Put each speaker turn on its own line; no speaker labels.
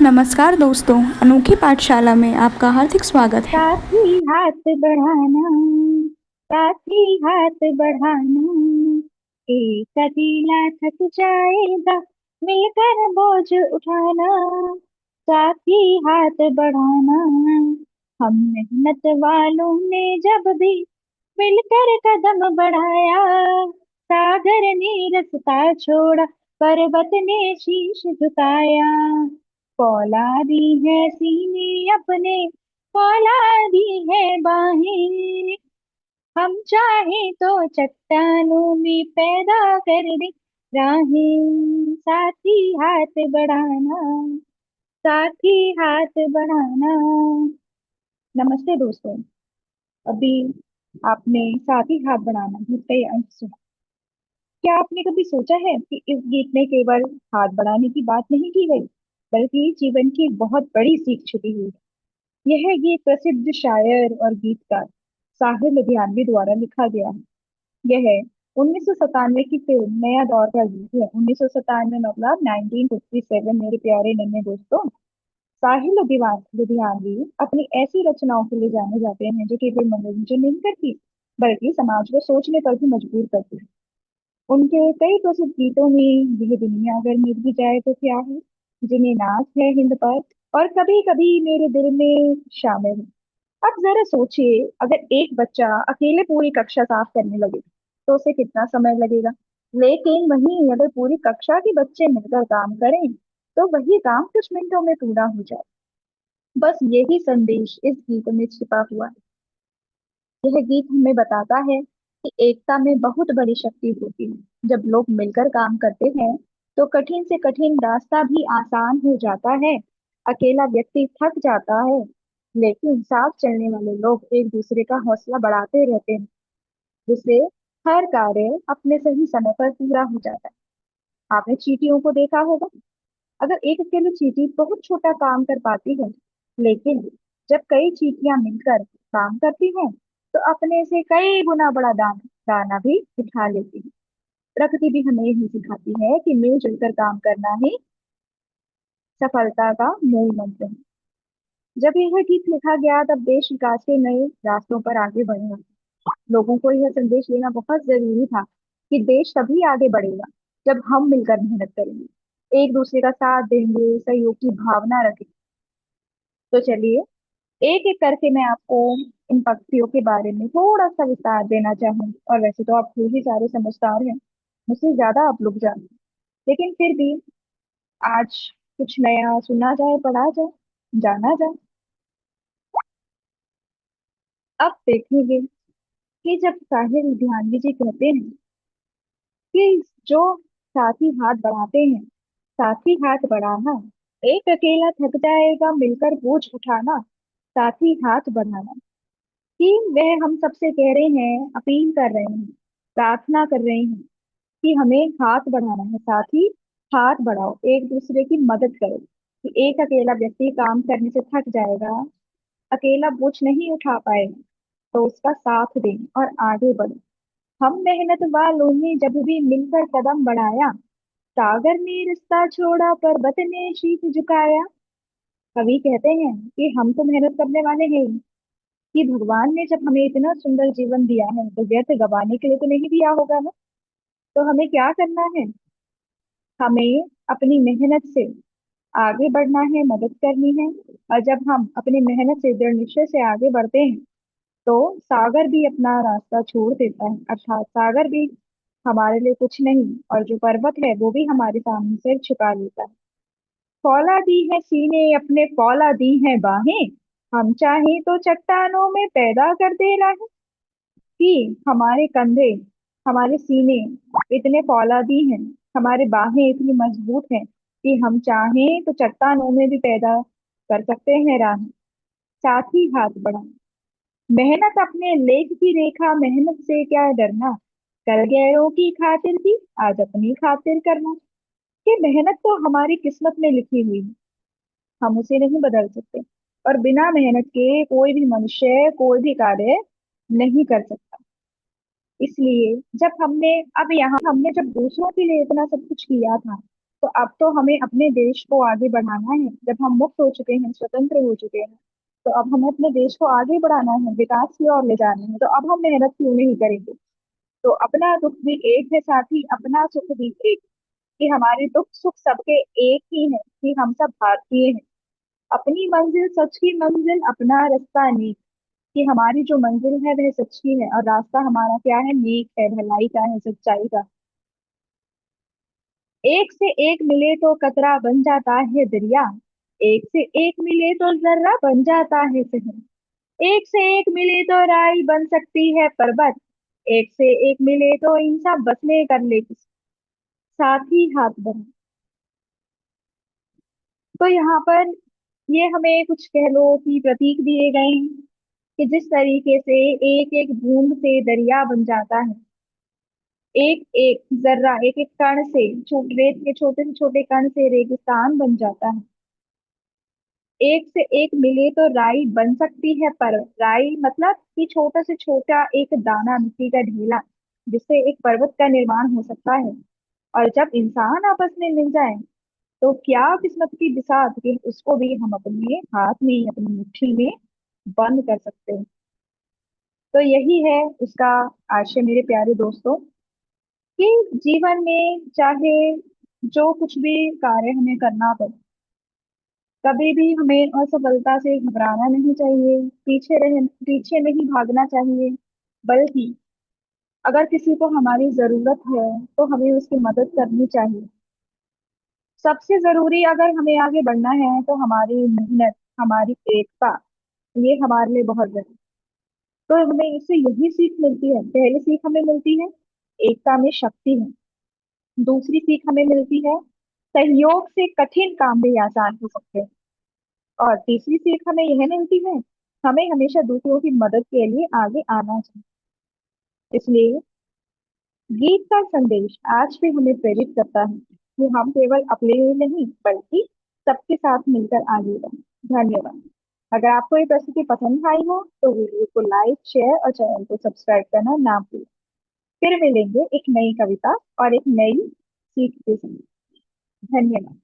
नमस्कार दोस्तों, अनोखी पाठशाला में आपका हार्दिक स्वागत है।
साथ ही हाथ बढ़ाना, साथ ही हाथ बढ़ाना, एक अकेला थक जाएगा, मिलकर बोझ उठाना। साथ ही हाथ बढ़ाना, हम मेहनत वालों ने जब भी मिलकर कदम बढ़ाया, सागर ने रास्ता छोड़ा, पर्वत ने शीश झुकाया। फौलादी है सीने अपने, फौलादी है बाहें, हम चाहे तो चट्टानों में पैदा कर दे राहें। साथ ही हाथ बढ़ाना, साथ ही हाथ बढ़ाना। नमस्ते दोस्तों। अभी आपने साथ ही हाथ बढ़ाना गीत का ये अंश सुना। क्या आपने कभी सोचा है कि इस गीत में केवल हाथ बढ़ाने की बात नहीं की गई, बल्कि जीवन की एक बहुत बड़ी सीख छुपी हुई है। यह गीत प्रसिद्ध शायर और गीतकार साहिर लुधियानवी द्वारा लिखा गया है। यह 1997 की फिल्म नया दौर का गीत है। 1997 मतलब 1957। मेरे प्यारे नन्हे दोस्तों, साहिर लुधियानवी अपनी ऐसी रचनाओं के लिए जाने जाते हैं जो केवल मनोरंजन नहीं करती, बल्कि समाज को सोचने पर भी मजबूर करती है। उनके कई प्रसिद्ध गीतों में यह दुनिया अगर मिट भी जाए तो क्या है, जिन्हें नाच है हिंद पर, और कभी कभी मेरे दिल में शामिल है। अब जरा सोचिए, अगर एक बच्चा अकेले पूरी कक्षा साफ करने लगे तो उसे कितना समय लगेगा। लेकिन वहीं अगर पूरी कक्षा के बच्चे मिलकर काम करें तो वही काम कुछ मिनटों में पूरा हो जाए। बस यही संदेश इस गीत में छिपा हुआ है। यह गीत हमें बताता है कि एकता में बहुत बड़ी शक्ति होती है। जब लोग मिलकर काम करते हैं तो कठिन से कठिन रास्ता भी आसान हो जाता है। अकेला व्यक्ति थक जाता है, लेकिन साथ चलने वाले लोग एक दूसरे का हौसला बढ़ाते रहते हैं, जिससे हर कार्य अपने सही समय पर पूरा हो जाता है। आपने चींटियों को देखा होगा। अगर एक अकेली चींटी बहुत छोटा काम कर पाती है, लेकिन जब कई चींटियां मिलकर काम करती हैं तो अपने से कई गुना बड़ा दाना भी उठा लेती है। प्रकृति भी हमें यही सिखाती है कि मिलजुल कर काम करना ही सफलता का मूल मंत्र है। जब यह गीत लिखा गया तब देश विकास के नए रास्तों पर आगे बढ़ा। लोगों को यह संदेश लेना बहुत जरूरी था कि देश तभी आगे बढ़ेगा जब हम मिलकर मेहनत करेंगे, एक दूसरे का साथ देंगे, सहयोग की भावना रखेंगे। तो चलिए, एक एक करके मैं आपको इन पक्षियों के बारे में थोड़ा सा विस्तार देना चाहूंगी। और वैसे तो आप खुद ही सारे समझदार हैं, मुझसे ज्यादा आप लोग जानते हैं, लेकिन फिर भी आज कुछ नया सुना जाए, पढ़ा जाए, जाना जाए। अब देखेंगे कि जब साहिर लुधियानवी जी कहते हैं कि जो साथी हाथ बढ़ाते हैं, साथी हाथ बढ़ाना, एक अकेला थक जाएगा, मिलकर बोझ उठाना, साथी हाथ बढ़ाना, कि वह हम सबसे कह रहे हैं, अपील कर रहे हैं, प्रार्थना कर रहे हैं कि हमें हाथ बढ़ाना है। साथ ही हाथ बढ़ाओ, एक दूसरे की मदद करो। कि एक अकेला व्यक्ति काम करने से थक जाएगा, अकेला बोझ नहीं उठा पाएगा, तो उसका साथ दें और आगे बढ़ो। हम मेहनत वालों ने जब भी मिलकर कदम बढ़ाया, सागर ने रास्ता छोड़ा, पर्वत ने शीश झुकाया। कवि कहते हैं कि हम तो मेहनत करने वाले हैं, कि भगवान ने जब हमें इतना सुंदर जीवन दिया है तो व्यर्थ गवाने के लिए तो नहीं दिया होगा ना। तो हमें क्या करना है, हमें अपनी मेहनत से आगे बढ़ना है, मदद करनी है। और जब हम अपनी मेहनत से दृढ़ निश्चय से आगे बढ़ते हैं तो सागर भी अपना रास्ता छोड़ देता है, अर्थात सागर भी हमारे लिए कुछ नहीं, और जो पर्वत है वो भी हमारे सामने सिर झुका लेता है। फौला दी है सीने अपने, फौला दी है बाहें, हम चाहे तो चट्टानों में पैदा कर दे राहें। कि हमारे कंधे, हमारे सीने इतने फौलादी हैं, हमारे बाहें इतनी मजबूत हैं कि हम चाहें तो चट्टानों में भी पैदा कर सकते हैं राह। साथ ही हाथ बढ़ा, मेहनत अपने लेख की रेखा, मेहनत से क्या डरना, कल गैरों की खातिर थी, आज अपनी खातिर करना। कि मेहनत तो हमारी किस्मत में लिखी हुई है, हम उसे नहीं बदल सकते, और बिना मेहनत के कोई भी मनुष्य कोई भी कार्य नहीं कर सकता। इसलिए जब हमने, अब यहाँ हमने जब दूसरों के लिए इतना सब कुछ किया था, तो अब तो हमें अपने देश को आगे बढ़ाना है। जब हम मुक्त हो चुके हैं, स्वतंत्र हो चुके हैं, तो अब हमें अपने देश को आगे बढ़ाना है, विकास की ओर ले जाना है। तो अब हम मेहनत क्यों नहीं करेंगे? तो अपना दुख भी एक है साथी, अपना सुख भी एक। कि हमारे दुख सुख सबके एक ही है, कि हम सब भारतीय हैं। अपनी मंजिल सच की मंजिल, अपना रास्ता नेक। कि हमारी जो मंजिल है वह सच की है, और रास्ता हमारा क्या है? नेक है, भलाई का है, सच्चाई का। एक से एक मिले तो कतरा बन जाता है दरिया। एक से एक मिले तो जर्रा बन जाता है शहर। एक से एक मिले तो राई बन सकती है पर्वत। एक से एक मिले तो इंसान बसने कर ले साथ ही हाथ बढ़ा। तो यहाँ पर ये हमें कुछ कह लो कि प्रतीक दिए गए हैं, कि जिस तरीके से एक एक बूंद से दरिया बन जाता है, एक एक जर्रा, एक एक कण से, रेत के छोटे से छोटे कण से रेगिस्तान बन जाता है। एक से एक मिले तो राई बन सकती है, पर राई मतलब कि छोटा से छोटा एक दाना, मिट्टी का ढेला, जिससे एक पर्वत का निर्माण हो सकता है। और जब इंसान आपस में मिल जाए, तो क्या किस्मत की बिसात कि उसको भी हम अपने हाथ में, अपनी मुट्ठी में बंद कर सकते हैं। तो यही है उसका आशय मेरे प्यारे दोस्तों, कि जीवन में चाहे जो कुछ भी कार्य हमें करना पड़े, कभी भी हमें असफलता से घबराना नहीं चाहिए, पीछे नहीं भागना चाहिए। बल्कि अगर किसी को हमारी जरूरत है, तो हमें उसकी मदद करनी चाहिए। सबसे जरूरी, अगर हमें आगे बढ़ना है, तो हमारी मेहनत, हमारी एकता, ये हमारे लिए बहुत जरूरी। तो हमें इससे यही सीख मिलती है। पहली सीख हमें मिलती है, एकता में शक्ति है। दूसरी सीख हमें मिलती है, सहयोग से कठिन काम भी आसान हो सकते हैं। और तीसरी सीख हमें यह मिलती है, हमें हमेशा दूसरों की मदद के लिए आगे आना चाहिए। इसलिए गीत का संदेश आज भी हमें प्रेरित करता है, कि हम केवल अपने लिए नहीं, बल्कि सबके साथ मिलकर आगे बढ़ें। धन्यवाद। अगर आपको ये प्रस्तुति पसंद आई हो, तो वीडियो को लाइक, शेयर और चैनल को सब्सक्राइब करना ना भूलें। फिर मिलेंगे एक नई कविता और एक नई सीख के साथ। धन्यवाद।